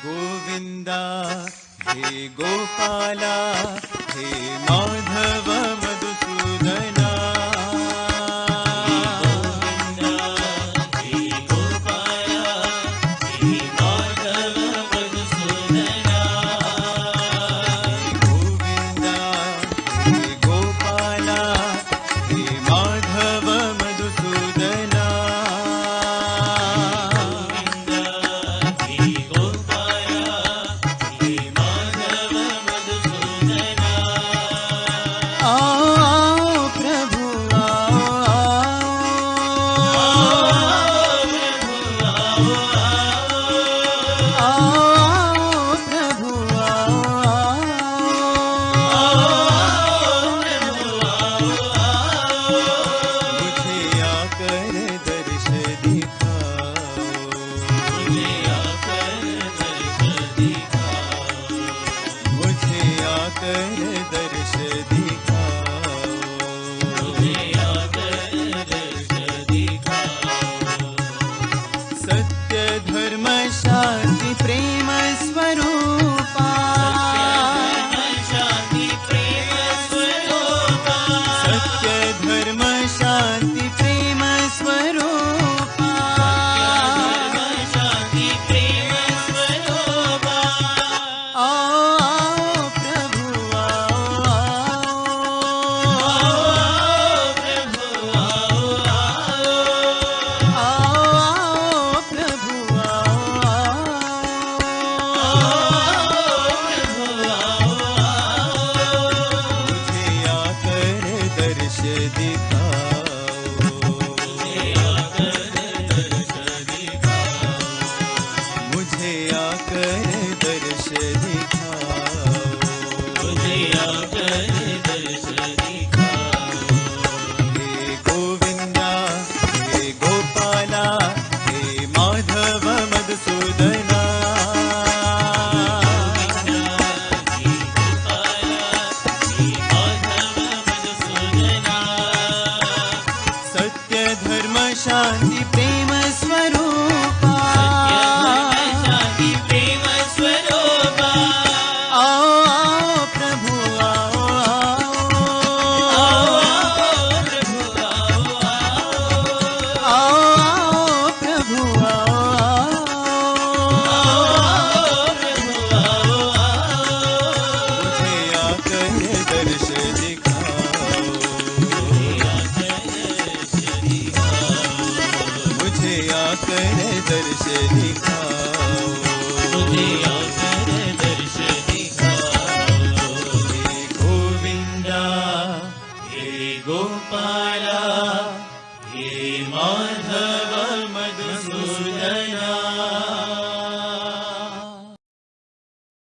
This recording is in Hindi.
गोविंदा हे गोपाला हे माधव मधुसूदना हे गोविंदा हे गोपाला हे माधव मधुसूदना शांति प्रेम स्वरूपा सत्य धर्म शांति प्रेम स्वरूपा आओ प्रभु मुझे आकर दर्श दिखाओ हे गोविंदा हे गोपाला हे माधव मधुसूदना सत्य धर्म शांति प्रेम स्वरूपा दर्श दिखाओ मुझे आकर दर्श दिखाओ हे गोविंदा हे गोपाला हे माधव